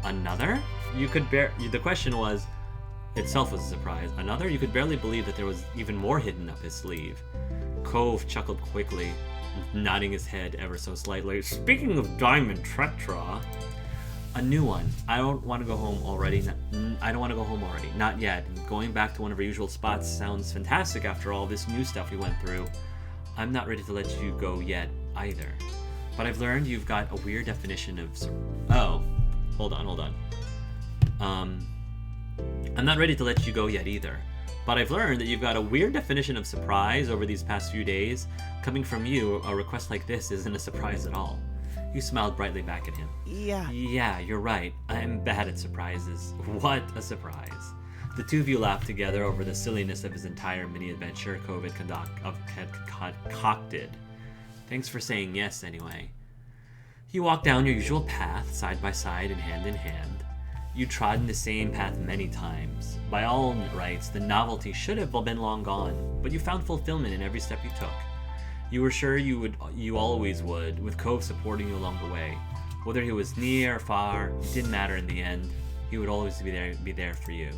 Another? The question was, itself was a surprise. Another? You could barely believe that there was even more hidden up his sleeve. Cove chuckled quickly, nodding his head ever so slightly. Speaking of diamond tetra... A new one. I don't want to go home already. Not yet. Going back to one of our usual spots sounds fantastic after all this new stuff we went through. I'm not ready to let you go yet, either. But I've learned you've got a weird definition of... Oh. Hold on. I'm not ready to let you go yet, either. But I've learned that you've got a weird definition of surprise over these past few days. Coming from you, a request like this isn't a surprise at all. You smiled brightly back at him. Yeah, you're right. I'm bad at surprises. What a surprise. The two of you laughed together over the silliness of his entire mini-adventure Cove had concocted. Thanks for saying yes, anyway. You walked down your usual path, side by side and hand in hand. You trodden the same path many times. By all rights, the novelty should have been long gone, but you found fulfillment in every step you took. You were sure you always would, with Cove supporting you along the way. Whether he was near or far, it didn't matter in the end. He would always be there for you.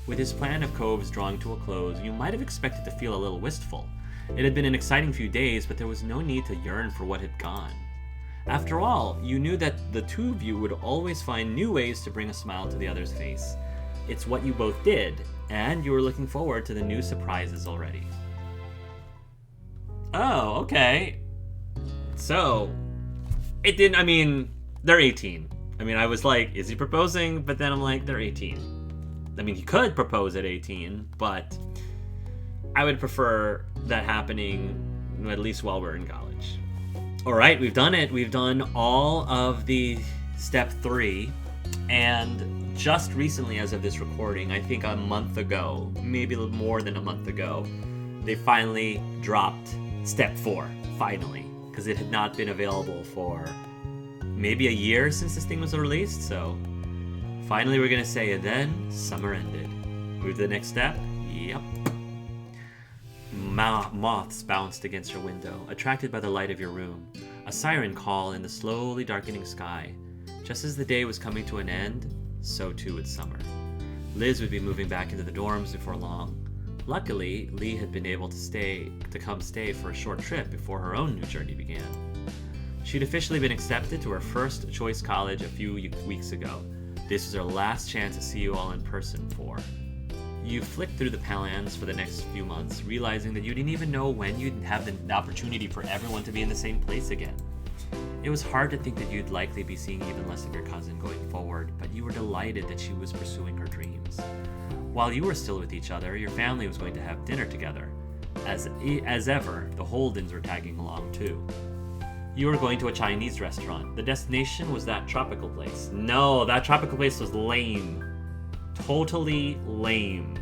With his plan of Cove's drawing to a close, you might have expected to feel a little wistful. It had been an exciting few days, but there was no need to yearn for what had gone. After all, you knew that the two of you would always find new ways to bring a smile to the other's face. It's what you both did, and you were looking forward to the new surprises already. Oh, okay. So, they're 18. I was like, is he proposing? But then I'm like, they're 18. He could propose at 18, but I would prefer that happening at least while we're in college. Alright, we've done it. We've done all of the step 3, and just recently as of this recording, I think a month ago, maybe a little more than a month ago, they finally dropped step 4, finally, because it had not been available for maybe a year since this thing was released, so finally we're going to say, and then summer ended. Move to the next step? Yep. Moths bounced against your window, attracted by the light of your room. A siren call in the slowly darkening sky. Just as the day was coming to an end, so too would summer. Liz would be moving back into the dorms before long. Luckily, Lee had been able to come stay for a short trip before her own new journey began. She'd officially been accepted to her first choice college a few weeks ago. This was her last chance to see you all in person for. You flicked through the plans for the next few months, realizing that you didn't even know when you'd have the opportunity for everyone to be in the same place again. It was hard to think that you'd likely be seeing even less of your cousin going forward, but you were delighted that she was pursuing her dreams. While you were still with each other, your family was going to have dinner together. As ever, the Holdens were tagging along too. You were going to a Chinese restaurant. The destination was that tropical place. No, that tropical place was lame. Totally lame.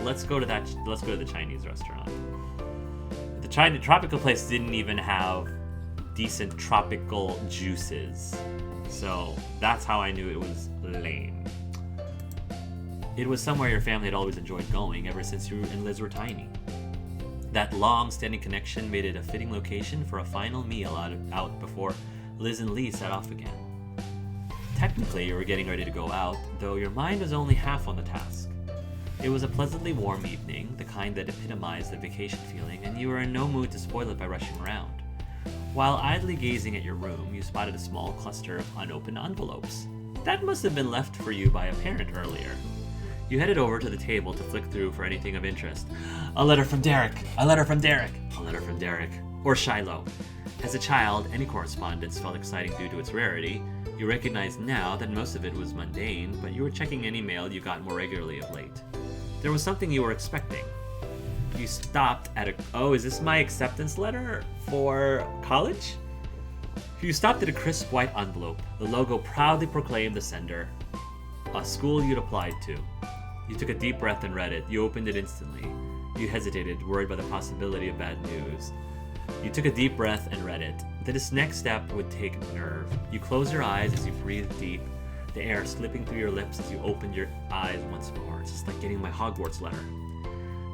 Let's go to the Chinese restaurant. The tropical place didn't even have decent tropical juices. So that's how I knew it was lame. It was somewhere your family had always enjoyed going ever since you and Liz were tiny. That long-standing connection made it a fitting location for a final meal out before Liz and Lee set off again. Technically, you were getting ready to go out, though your mind was only half on the task. It was a pleasantly warm evening, the kind that epitomized the vacation feeling, and you were in no mood to spoil it by rushing around. While idly gazing at your room, you spotted a small cluster of unopened envelopes. That must have been left for you by a parent earlier. You headed over to the table to flick through for anything of interest. A letter from Derek! A letter from Derek! A letter from Derek. Or Shiloh. As a child, any correspondence felt exciting due to its rarity. You recognized now that most of it was mundane, but you were checking any mail you got more regularly of late. There was something you were expecting. You stopped at is this my acceptance letter for college? You stopped at a crisp white envelope. The logo proudly proclaimed the sender. A school you'd applied to. You took a deep breath and read it. You opened it instantly. You hesitated, worried by the possibility of bad news. You took a deep breath and read it. This next step would take nerve. You closed your eyes as you breathed deep, the air slipping through your lips as you opened your eyes once more. It's just like getting my Hogwarts letter.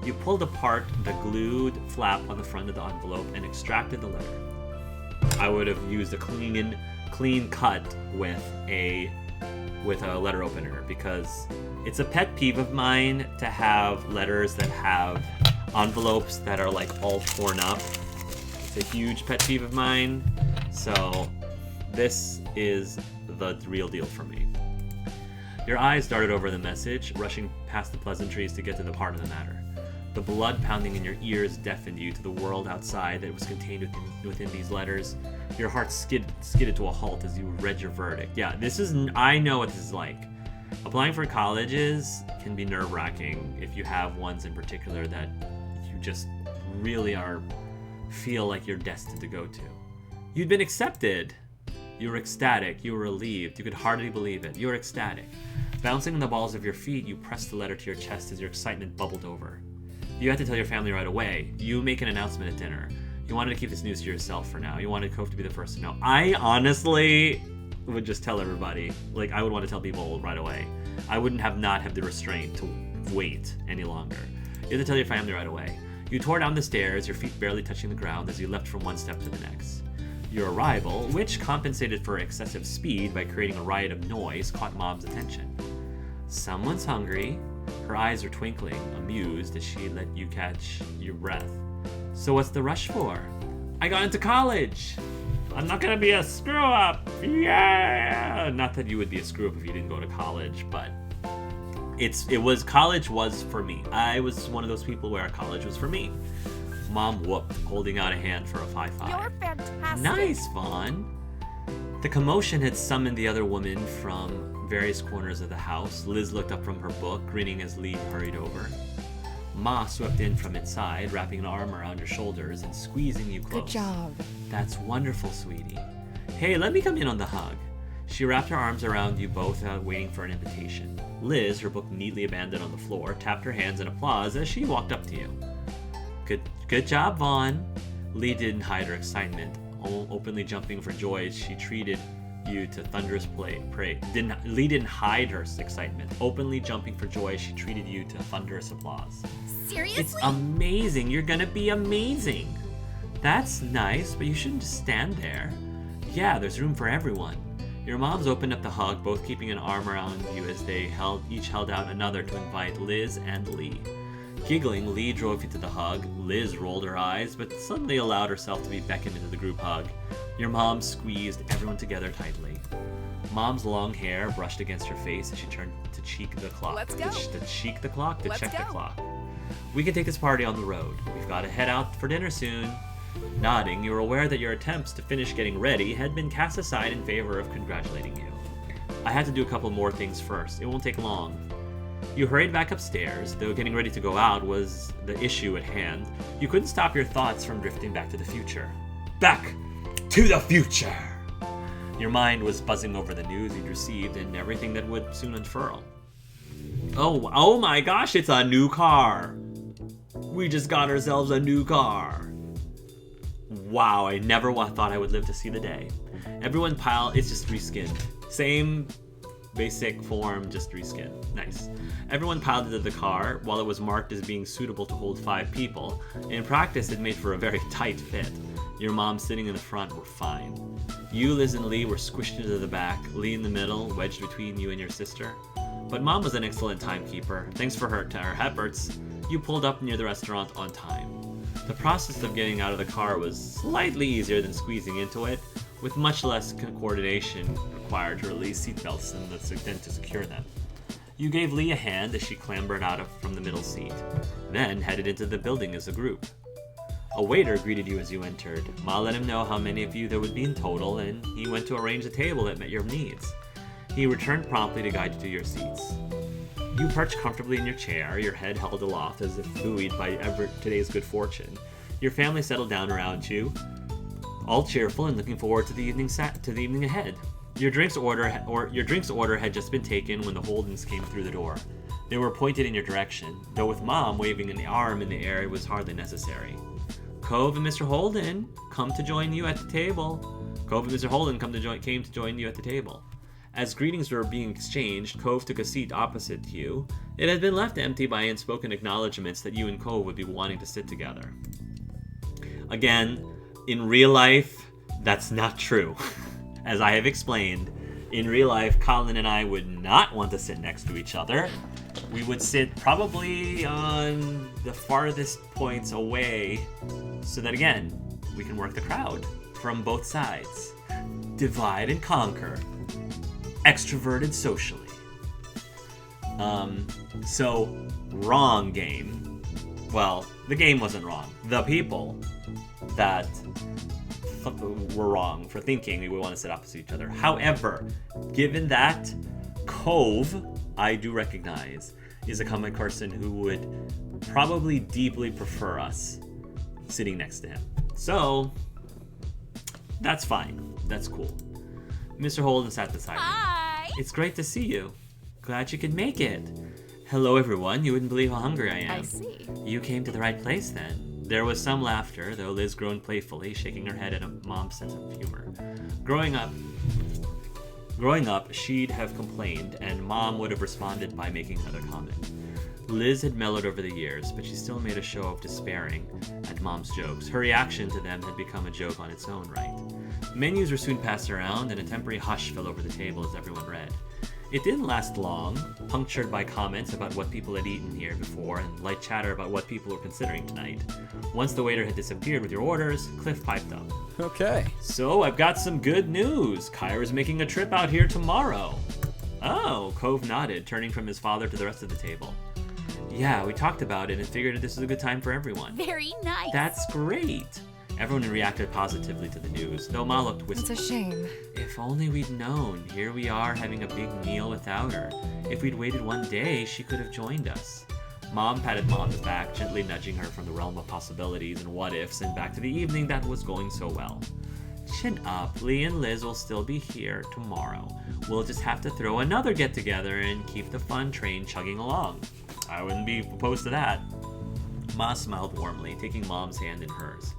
You pulled apart the glued flap on the front of the envelope and extracted the letter. I would have used a clean cut with a with a letter opener because it's a pet peeve of mine to have letters that have envelopes that are like all torn up. It's a huge pet peeve of mine. So this is the real deal for me. Your eyes darted over the message, rushing past the pleasantries to get to the heart of the matter. The blood pounding in your ears deafened you to the world outside that was contained within these letters. Your heart skidded to a halt as you read your verdict. Yeah, I know what this is like. Applying for colleges can be nerve-wracking if you have ones in particular that you just really feel like you're destined to go to. You'd been accepted. You were ecstatic. You were relieved. You could hardly believe it. You were ecstatic. Bouncing on the balls of your feet, you pressed the letter to your chest as your excitement bubbled over. You had to tell your family right away. You make an announcement at dinner. You wanted to keep this news to yourself for now. You wanted Cove to be the first to know. I honestly would just tell everybody. Like, I would want to tell people right away. I wouldn't not have the restraint to wait any longer. You had to tell your family right away. You tore down the stairs, your feet barely touching the ground as you leapt from one step to the next. Your arrival, which compensated for excessive speed by creating a riot of noise, caught Mom's attention. Someone's hungry. Her eyes were twinkling, amused as she let you catch your breath. So what's the rush for? I got into college. I'm not gonna be a screw-up. Yeah! Not that you would be a screw-up if you didn't go to college, but college was for me. I was one of those people where college was for me. Mom whooped, holding out a hand for a 5-5. You're fantastic. Nice, Vaughn. The commotion had summoned the other women from various corners of the house. Liz looked up from her book, grinning as Lee hurried over. Ma swept in from inside, wrapping an arm around your shoulders and squeezing you close. Good job. That's wonderful, sweetie. Hey, let me come in on the hug. She wrapped her arms around you both without waiting for an invitation. Liz, her book neatly abandoned on the floor, tapped her hands in applause as she walked up to you. Good job, Vaughn. Lee didn't hide her excitement, openly jumping for joy as she treated you to thunderous praise. Lee didn't hide her excitement, openly jumping for joy as she treated you to thunderous applause. Seriously? It's amazing. You're gonna be amazing. That's nice, but you shouldn't just stand there. Yeah, there's room for everyone. Your moms opened up the hug, both keeping an arm around you as they each held out another to invite Liz and Lee. Giggling, Lee drove you to the hug. Liz rolled her eyes, but suddenly allowed herself to be beckoned into the group hug. Your mom squeezed everyone together tightly. Mom's long hair brushed against her face as she turned to cheek the clock. Let's go. To cheek the clock? To Let's check go. the clock. We can take this party on the road. We've got to head out for dinner soon. Nodding, you were aware that your attempts to finish getting ready had been cast aside in favor of congratulating you. I had to do a couple more things first. It won't take long. You hurried back upstairs, though getting ready to go out was the issue at hand. You couldn't stop your thoughts from drifting back to the future. Back to the future! Your mind was buzzing over the news you'd received and everything that would soon unfurl. Oh my gosh, it's a new car! We just got ourselves a new car! Wow, I never thought I would live to see the day. Everyone it's just reskinned. Same basic form, just reskinned. Nice. Everyone piled into the car. While it was marked as being suitable to hold 5 people, in practice it made for a very tight fit. Your mom sitting in the front were fine. You, Liz, and Lee were squished into the back, Lee in the middle, wedged between you and your sister. But Mom was an excellent timekeeper. Thanks to her efforts, you pulled up near the restaurant on time. The process of getting out of the car was slightly easier than squeezing into it, with much less coordination required to release seatbelts than to secure them. You gave Lee a hand as she clambered out from the middle seat, then headed into the building as a group. A waiter greeted you as you entered. Ma let him know how many of you there would be in total, and he went to arrange a table that met your needs. He returned promptly to guide you to your seats. You perched comfortably in your chair, your head held aloft as if buoyed by today's good fortune. Your family settled down around you, all cheerful and looking forward to the evening ahead. Your drinks order had just been taken when the Holdens came through the door. They were pointed in your direction, though with Mom waving an arm in the air it was hardly necessary. Cove and Mr. Holden come to join you at the table. Cove and Mr. Holden came to join you at the table. As greetings were being exchanged, Cove took a seat opposite to you. It had been left empty by unspoken acknowledgments that you and Cove would be wanting to sit together. Again, in real life, that's not true. As I have explained, In real life, Colin and I would not want to sit next to each other. We would sit probably on the farthest points away so that, again, we can work the crowd from both sides. Divide and conquer. Extroverted socially. So, wrong game. Well, the game wasn't wrong. The people that were wrong for thinking we would want to sit opposite each other. However, given that, Cove, I do recognize, is a common person who would probably deeply prefer us sitting next to him. So, that's fine. That's cool. Mr. Holden sat beside me. Hi! It's great to see you. Glad you could make it. Hello, everyone. You wouldn't believe how hungry I am. I see. You came to the right place, then. There was some laughter, though Liz groaned playfully, shaking her head at Mom's sense of humor. Growing up, she'd have complained, and Mom would have responded by making another comment. Liz had mellowed over the years, but she still made a show of despairing at Mom's jokes. Her reaction to them had become a joke on its own right. Menus were soon passed around, and a temporary hush fell over the table as everyone read. It didn't last long, punctured by comments about what people had eaten here before and light chatter about what people were considering tonight. Once the waiter had disappeared with your orders, Cliff piped up. Okay. So, I've got some good news. Kyra's making a trip out here tomorrow. Oh, Cove nodded, turning from his father to the rest of the table. Yeah, we talked about it and figured this is a good time for everyone. Very nice. That's great. Everyone reacted positively to the news, though Ma looked wistful. It's a shame. If only we'd known. Here we are having a big meal without her. If we'd waited one day, she could have joined us. Mom patted Ma on the back, gently nudging her from the realm of possibilities and what-ifs and back to the evening that was going so well. Chin up. Lee and Liz will still be here tomorrow. We'll just have to throw another get-together and keep the fun train chugging along. I wouldn't be opposed to that. Ma smiled warmly, taking Mom's hand in hers.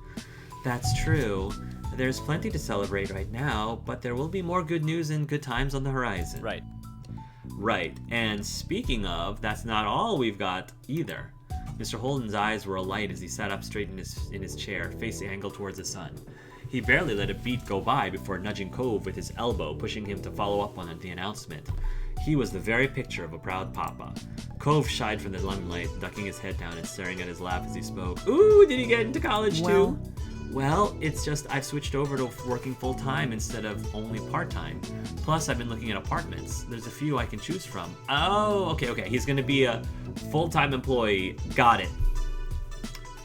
That's true. There's plenty to celebrate right now, but there will be more good news and good times on the horizon. Right. And speaking of, that's not all we've got either. Mr. Holden's eyes were alight as he sat up straight in his chair, face angled towards the sun. He barely let a beat go by before nudging Cove with his elbow, pushing him to follow up on the announcement. He was the very picture of a proud papa. Cove shied from the limelight, ducking his head down and staring at his lap as he spoke. Ooh, did he get into college too? Well, it's just I've switched over to working full-time instead of only part-time. Plus, I've been looking at apartments. There's a few I can choose from. Oh, okay. He's gonna be a full-time employee. Got it.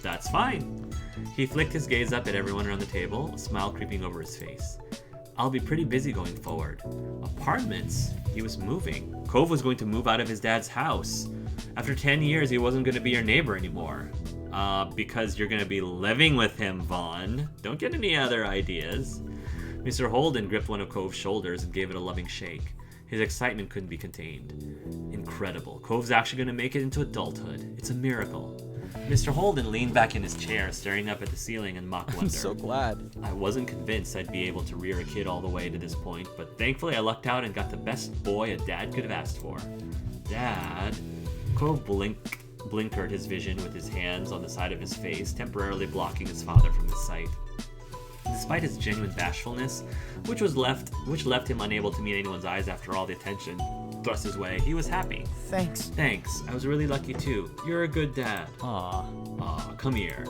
That's fine. He flicked his gaze up at everyone around the table, a smile creeping over his face. I'll be pretty busy going forward. Apartments? He was moving. Cove was going to move out of his dad's house. After 10 years, he wasn't going to be your neighbor anymore. Because you're going to be living with him, Vaughn. Don't get any other ideas. Mr. Holden gripped one of Cove's shoulders and gave it a loving shake. His excitement couldn't be contained. Incredible. Cove's actually going to make it into adulthood. It's a miracle. Mr. Holden leaned back in his chair, staring up at the ceiling in mock wonder. I'm so glad. I wasn't convinced I'd be able to rear a kid all the way to this point, but thankfully I lucked out and got the best boy a dad could have asked for. Dad? Cove blinkered his vision with his hands on the side of his face, temporarily blocking his father from his sight. Despite his genuine bashfulness, which left him unable to meet anyone's eyes after all the attention thrust his way, he was happy. Thanks. I was really lucky too. You're a good dad. Aw, come here.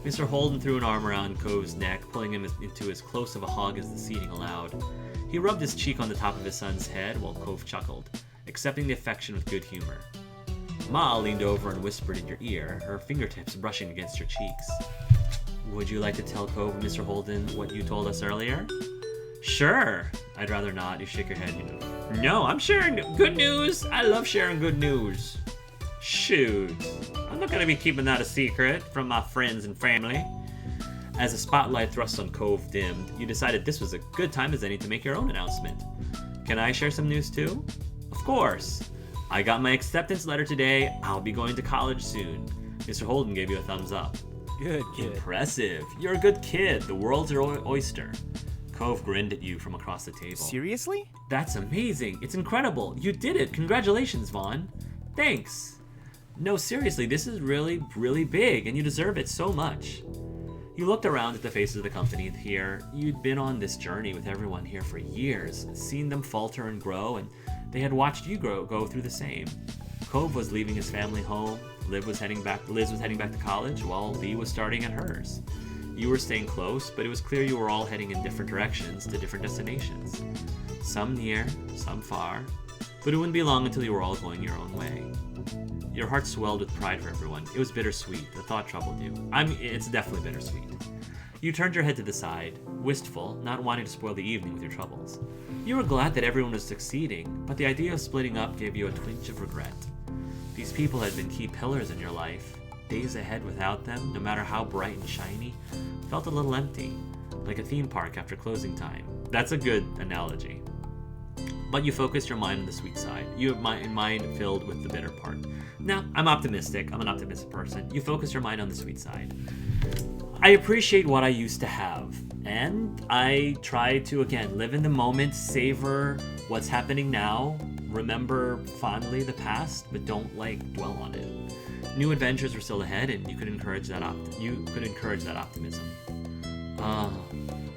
Mr. Holden threw an arm around Cove's neck, pulling him into as close of a hug as the seating allowed. He rubbed his cheek on the top of his son's head while Cove chuckled, accepting the affection with good humor. Ma leaned over and whispered in your ear, her fingertips brushing against your cheeks. Would you like to tell Cove and Mr. Holden what you told us earlier? Sure. I'd rather not. You shake your head, you know. No, I'm sharing good news. I love sharing good news. Shoot. I'm not going to be keeping that a secret from my friends and family. As the spotlight thrust on Cove dimmed, you decided this was a good time as any to make your own announcement. Can I share some news too? Of course. I got my acceptance letter today. I'll be going to college soon. Mr. Holden gave you a thumbs up. Good kid. Impressive. You're a good kid. The world's your oyster. Cove grinned at you from across the table. Seriously? That's amazing. It's incredible. You did it. Congratulations, Vaughn. Thanks. No, seriously, this is really, really big, and you deserve it so much. You looked around at the faces of the company here. You'd been on this journey with everyone here for years, seen them falter and grow, and they had watched you go through the same. Cove was leaving his family home, Liz was heading back to college, while Lee was starting at hers. You were staying close, but it was clear you were all heading in different directions to different destinations. Some near, some far, but it wouldn't be long until you were all going your own way. Your heart swelled with pride for everyone. It was bittersweet. The thought troubled you. It's definitely bittersweet. You turned your head to the side, wistful, not wanting to spoil the evening with your troubles. You were glad that everyone was succeeding, but the idea of splitting up gave you a twinge of regret. These people had been key pillars in your life. Days ahead without them, no matter how bright and shiny, felt a little empty, like a theme park after closing time. That's a good analogy. But you focused your mind on the sweet side. Your mind filled with the bitter part. Now, I'm optimistic. I'm an optimistic person. You focus your mind on the sweet side. I appreciate what I used to have. And I try to, again, live in the moment, savor what's happening now, remember fondly the past, but don't, dwell on it. New adventures were still ahead, and you could encourage that optimism.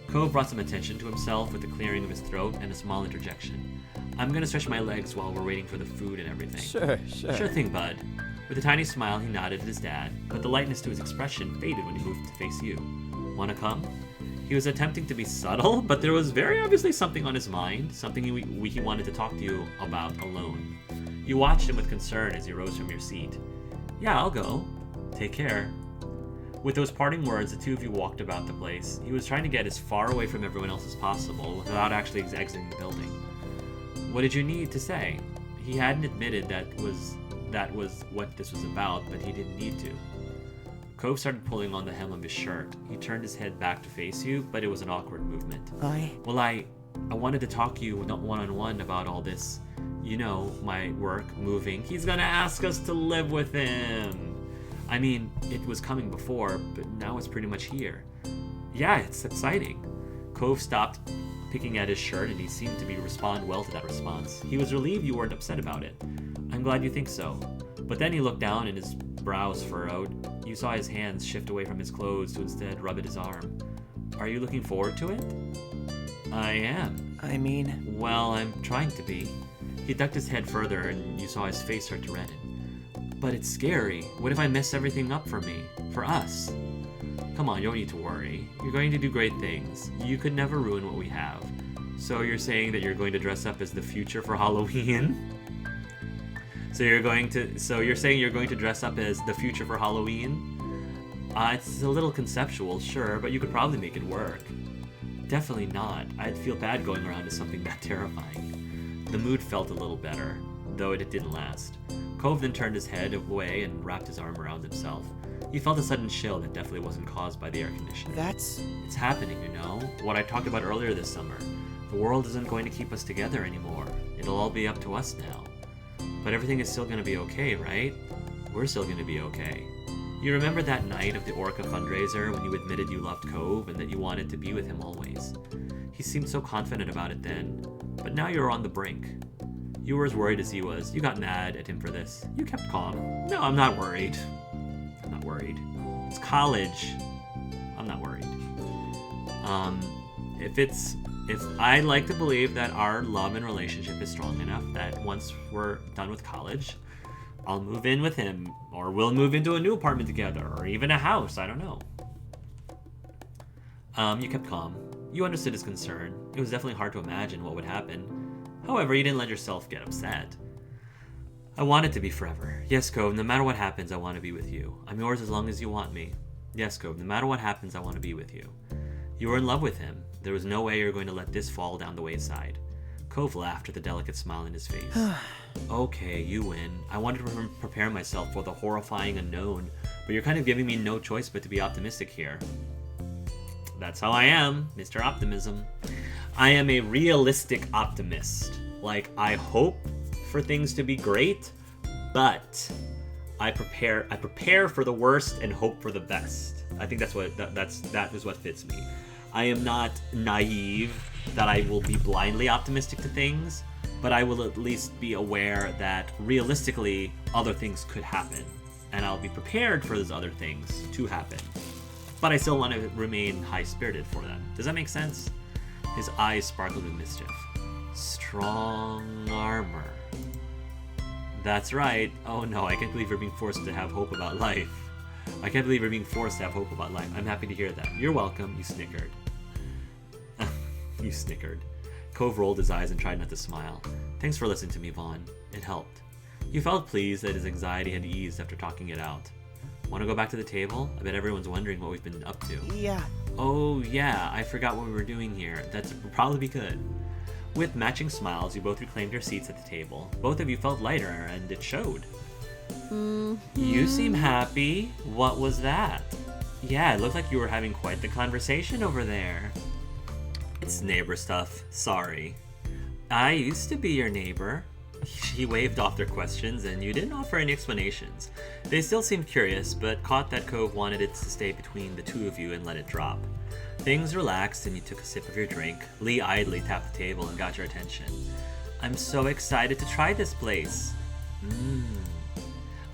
Cove brought some attention to himself with the clearing of his throat and a small interjection. I'm gonna stretch my legs while we're waiting for the food and everything. Sure. Sure thing, bud. With a tiny smile, he nodded at his dad, but the lightness to his expression faded when he moved to face you. Wanna come? He was attempting to be subtle, but there was very obviously something on his mind, something he wanted to talk to you about alone. You watched him with concern as he rose from your seat. Yeah, I'll go. Take care. With those parting words, the two of you walked about the place. He was trying to get as far away from everyone else as possible without actually exiting the building. What did you need to say? He hadn't admitted that was what this was about, but he didn't need to. Cove started pulling on the hem of his shirt. He turned his head back to face you, but it was an awkward movement. I wanted to talk to you one-on-one about all this. You know, my work, moving. He's gonna ask us to live with him. I mean, it was coming before, but now it's pretty much here. Yeah, it's exciting. Cove stopped picking at his shirt, and he seemed to respond well to that response. He was relieved you weren't upset about it. I'm glad you think so. But then he looked down and his brows furrowed. You saw his hands shift away from his clothes to instead rub at his arm. Are you looking forward to it? I am. Well, I'm trying to be. He ducked his head further and you saw his face start to redden. But it's scary. What if I mess everything up for me? For us? Come on, you don't need to worry. You're going to do great things. You could never ruin what we have. So you're saying that you're going to dress up as the future for Halloween? So you're saying you're going to dress up as the future for Halloween? It's a little conceptual, sure, but you could probably make it work. Definitely not. I'd feel bad going around as something that terrifying. The mood felt a little better, though it didn't last. Cove then turned his head away and wrapped his arm around himself. He felt a sudden chill that definitely wasn't caused by the air conditioner. It's happening, you know? What I talked about earlier this summer. The world isn't going to keep us together anymore. It'll all be up to us now. But everything is still going to be okay, right? We're still going to be okay. You remember that night of the Orca fundraiser when you admitted you loved Cove and that you wanted to be with him always? He seemed so confident about it then, but now you're on the brink. You were as worried as he was. You got mad at him for this. You kept calm. No, I'm not worried. It's college. I'm not worried. If I like to believe that our love and relationship is strong enough that once we're done with college, I'll move in with him, or we'll move into a new apartment together, or even a house, I don't know. You kept calm. You understood his concern. It was definitely hard to imagine what would happen. However, you didn't let yourself get upset. I want it to be forever. Yes, Cove, no matter what happens, I want to be with you. I'm yours as long as you want me. Yes, Cove, no matter what happens, I want to be with you. You were in love with him. There was no way you were going to let this fall down the wayside. Cove laughed with a delicate smile in his face. Okay, you win. I wanted to prepare myself for the horrifying unknown, but you're kind of giving me no choice but to be optimistic here. That's how I am, Mr. Optimism. I am a realistic optimist. I hope for things to be great, but I prepare for the worst and hope for the best. I think that is what fits me. I am not naive that I will be blindly optimistic to things, but I will at least be aware that realistically other things could happen, and I'll be prepared for those other things to happen. but I still want to remain high-spirited for them. Does that make sense? His eyes sparkled with mischief. Strong armor. That's right. Oh no, I can't believe you're being forced to have hope about life. I can't believe you're being forced to have hope about life. I'm happy to hear that. You're welcome, you snickered. You snickered. Cove rolled his eyes and tried not to smile. Thanks for listening to me, Vaughn. It helped. You felt pleased that his anxiety had eased after talking it out. Want to go back to the table? I bet everyone's wondering what we've been up to. Yeah. Oh yeah, I forgot what we were doing here. That would probably be good. With matching smiles, you both reclaimed your seats at the table. Both of you felt lighter, and it showed. You seem happy. What was that? Yeah, it looked like you were having quite the conversation over there. It's neighbor stuff. Sorry. I used to be your neighbor. He waved off their questions, and you didn't offer any explanations. They still seemed curious, but caught that Cove wanted it to stay between the two of you and let it drop. Things relaxed, and you took a sip of your drink. Lee idly tapped the table and got your attention. I'm so excited to try this place.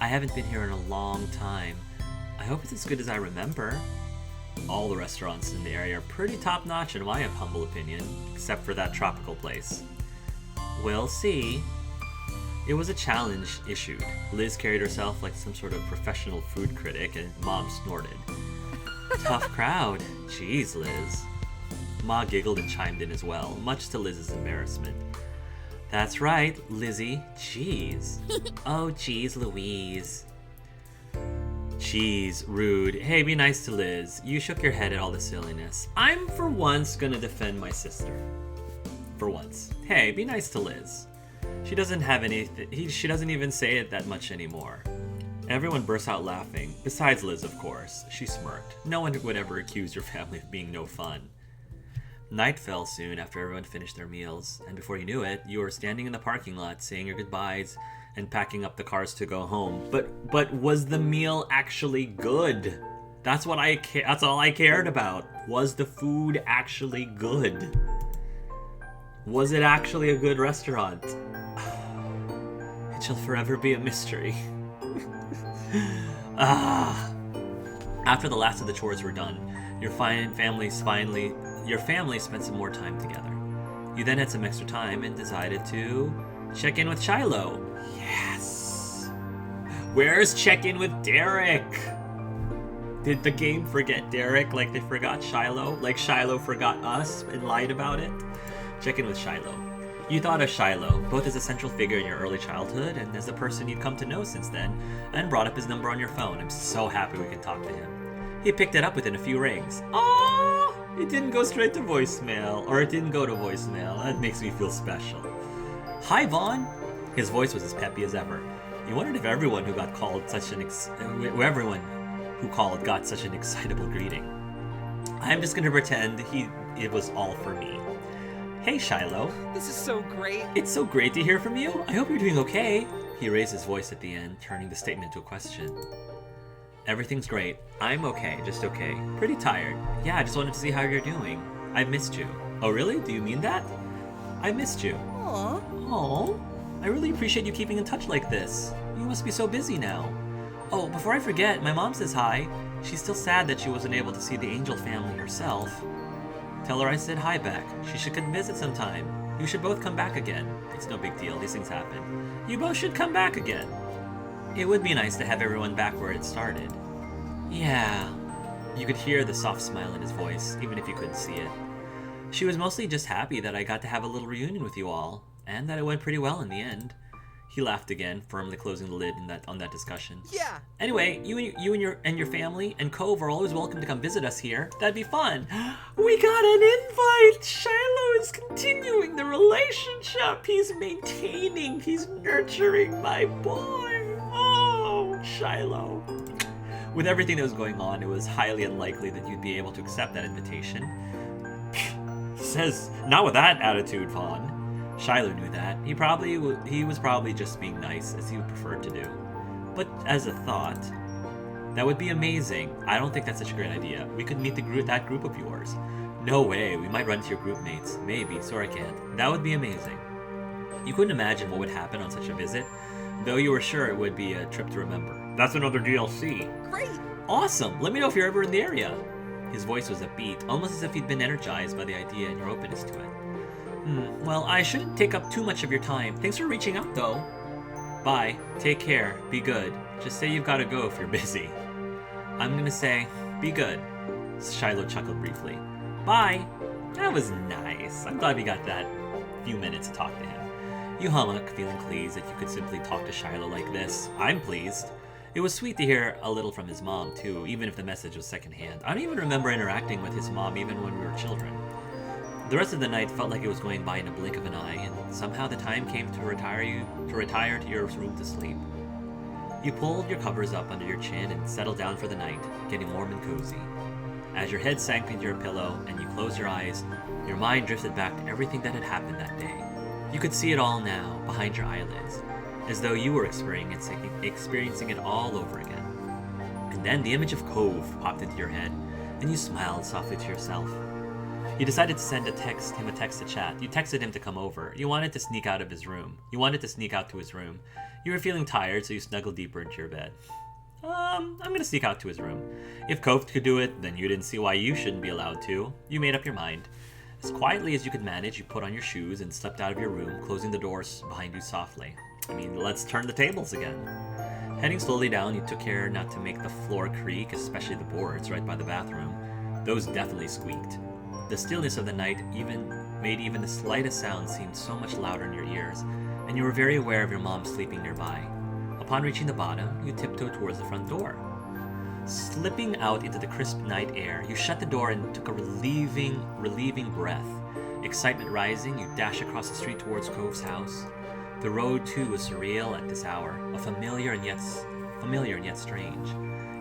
I haven't been here in a long time. I hope it's as good as I remember. All the restaurants in the area are pretty top-notch in my humble opinion, except for that tropical place. We'll see. It was a challenge issued. Liz carried herself like some sort of professional food critic, and Mom snorted. Tough crowd. Jeez, Liz. Ma giggled and chimed in as well, much to Liz's embarrassment. That's right, Lizzie. Jeez. Oh, jeez, Louise. Jeez, rude. Hey, be nice to Liz. You shook your head at all the silliness. I'm, for once, gonna defend my sister. For once. Hey, be nice to Liz. She doesn't have anything. She doesn't even say it that much anymore. Everyone burst out laughing, besides Liz, of course. She smirked. No one would ever accuse your family of being no fun. Night fell soon after everyone finished their meals, and before you knew it, you were standing in the parking lot saying your goodbyes and packing up the cars to go home. But was the meal actually good? That's what that's all I cared about. Was the food actually good? Was it actually a good restaurant? It shall forever be a mystery. After the last of the chores were done, your family spent some more time together. You then had some extra time and decided to check in with Shiloh. Yes! Where's check in with Derek? Did the game forget Derek like they forgot Shiloh? Like Shiloh forgot us and lied about it? Check in with Shiloh. You thought of Shiloh, both as a central figure in your early childhood and as a person you'd come to know since then, and brought up his number on your phone. I'm so happy we can talk to him. He picked it up within a few rings. Aww! It didn't go straight to voicemail, or it didn't go to voicemail. That makes me feel special. Hi, Vaughn! His voice was as peppy as ever. You wondered if everyone who got called everyone who called got such an excitable greeting. I'm just gonna pretend it was all for me. Hey, Shiloh. This is so great. It's so great to hear from you. I hope you're doing okay. He raised his voice at the end, turning the statement into a question. Everything's great. I'm okay, just okay. Pretty tired. Yeah, I just wanted to see how you're doing. I missed you. Oh, really? Do you mean that? I missed you. Aw. I really appreciate you keeping in touch like this. You must be so busy now. Oh, before I forget, my mom says hi. She's still sad that she wasn't able to see the Angel family herself. Tell her I said hi back. She should come visit sometime. You should both come back again. It's no big deal. These things happen. You both should come back again. It would be nice to have everyone back where it started. Yeah. You could hear the soft smile in his voice, even if you couldn't see it. She was mostly just happy that I got to have a little reunion with you all, and that it went pretty well in the end. He laughed again, firmly closing the lid on that discussion. Yeah. Anyway, you and your family and Cove are always welcome to come visit us here. That'd be fun. We got an invite. Shiloh is continuing the relationship. He's maintaining. He's nurturing my boy. Oh, Shiloh. With everything that was going on, it was highly unlikely that you'd be able to accept that invitation. Says, not with that attitude, Vaughn. Shiloh knew that. He was probably just being nice, as he would prefer to do. But as a thought, that would be amazing. I don't think that's such a great idea. We could meet that group of yours. No way. We might run into your group mates. Maybe. Sorry, I can't. That would be amazing. You couldn't imagine what would happen on such a visit, though you were sure it would be a trip to remember. That's another DLC. Great. Awesome. Let me know if you're ever in the area. His voice was upbeat, almost as if he'd been energized by the idea and your openness to it. Well, I shouldn't take up too much of your time. Thanks for reaching out, though. Bye. Take care. Be good. Just say you've got to go if you're busy. I'm gonna say, be good. Shiloh chuckled briefly. Bye. That was nice. I'm glad we got that few minutes to talk to him. You hummock, feeling pleased that you could simply talk to Shiloh like this. I'm pleased. It was sweet to hear a little from his mom, too, even if the message was secondhand. I don't even remember interacting with his mom even when we were children. The rest of the night felt like it was going by in a blink of an eye, and somehow the time came to retire to your room to sleep. You pulled your covers up under your chin and settled down for the night, getting warm and cozy. As your head sank into your pillow and you closed your eyes, your mind drifted back to everything that had happened that day. You could see it all now, behind your eyelids, as though you were experiencing it all over again. And then the image of Cove popped into your head, and you smiled softly to yourself. You decided to send him a text to chat. You texted him to come over. You wanted to sneak out of his room. You wanted to sneak out to his room. You were feeling tired, so you snuggled deeper into your bed. I'm gonna sneak out to his room. If Cove could do it, then you didn't see why you shouldn't be allowed to. You made up your mind. As quietly as you could manage, you put on your shoes and stepped out of your room, closing the doors behind you softly. Let's turn the tables again. Heading slowly down, you took care not to make the floor creak, especially the boards right by the bathroom. Those definitely squeaked. The stillness of the night made even the slightest sound seem so much louder in your ears, and you were very aware of your mom sleeping nearby. Upon reaching the bottom, you tiptoed towards the front door. Slipping out into the crisp night air, you shut the door and took a relieving breath. Excitement rising, you dash across the street towards Cove's house. The road, too, was surreal at this hour, familiar and yet strange.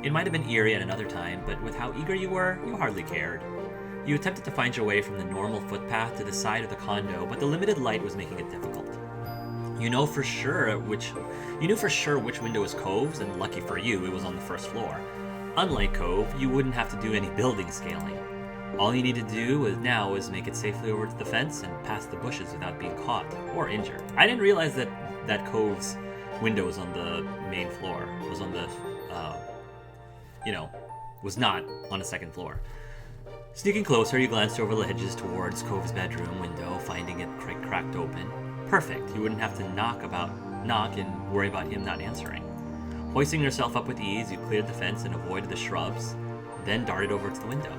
It might have been eerie at another time, but with how eager you were, you hardly cared. You attempted to find your way from the normal footpath to the side of the condo, but the limited light was making it difficult. You knew for sure which window was Cove's, and lucky for you, it was on the first floor. Unlike Cove, you wouldn't have to do any building scaling. All you needed to do was make it safely over to the fence and past the bushes without being caught or injured. I didn't realize that Cove's window was on the main floor. It was on the, was not on the second floor. Sneaking closer, you glanced over the hedges towards Cove's bedroom window, finding it cracked open. Perfect. You wouldn't have to knock and worry about him not answering. Hoisting yourself up with ease, you cleared the fence and avoided the shrubs, then darted over to the window.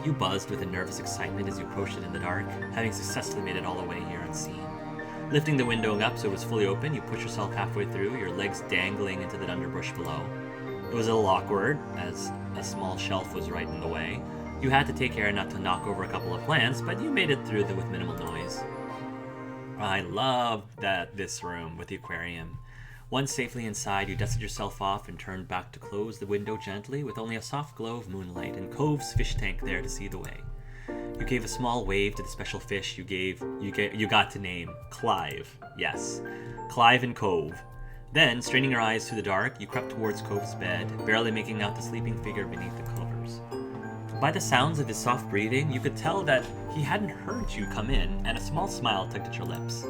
You buzzed with a nervous excitement as you approached it in the dark, having successfully made it all the way here unseen. Lifting the window up so it was fully open, you pushed yourself halfway through, your legs dangling into the underbrush below. It was a little awkward, as a small shelf was right in the way. You had to take care not to knock over a couple of plants, but you made it through with minimal noise. I loved this room with the aquarium. Once safely inside, you dusted yourself off and turned back to close the window gently with only a soft glow of moonlight and Cove's fish tank there to see the way. You gave a small wave to the special fish you got to name Clive. Yes, Clive and Cove. Then, straining your eyes through the dark, you crept towards Cove's bed, barely making out the sleeping figure beneath the covers. By the sounds of his soft breathing, you could tell that he hadn't heard you come in, and a small smile tugged at your lips.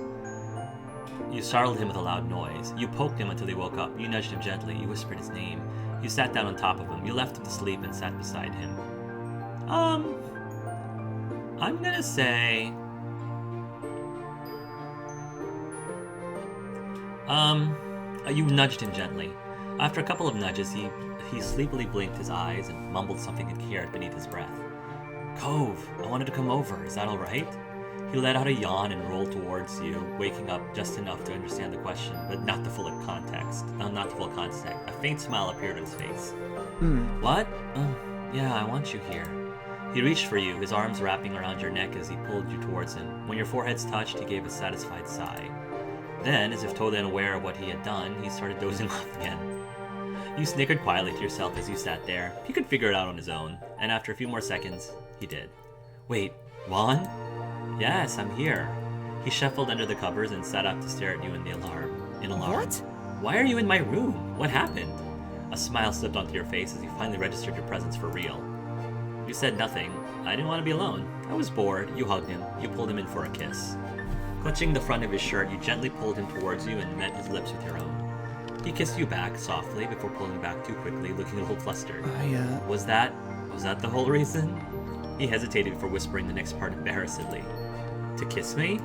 You startled him with a loud noise. You poked him until he woke up. You nudged him gently. You whispered his name. You sat down on top of him. You left him to sleep and sat beside him. I'm gonna say... You nudged him gently. After a couple of nudges, he sleepily blinked his eyes and mumbled something incoherent beneath his breath. Cove, I wanted to come over. Is that all right? He let out a yawn and rolled towards you, waking up just enough to understand the question, but not the full context. A faint smile appeared on his face. What? Yeah, I want you here. He reached for you, his arms wrapping around your neck as he pulled you towards him. When your foreheads touched, he gave a satisfied sigh. Then, as if totally unaware of what he had done, he started dozing off again. You snickered quietly to yourself as you sat there. He could figure it out on his own, and after a few more seconds, he did. Wait, Juan? Yes, I'm here. He shuffled under the covers and sat up to stare at you in alarm. What? Why are you in my room? What happened? A smile slipped onto your face as you finally registered your presence for real. You said nothing. I didn't want to be alone. I was bored. You hugged him. You pulled him in for a kiss. Clutching the front of his shirt, you gently pulled him towards you and met his lips with your own. He kissed you back softly before pulling back too quickly, looking a little flustered. I Was that Was that the whole reason? He hesitated before whispering the next part embarrassedly. To kiss me?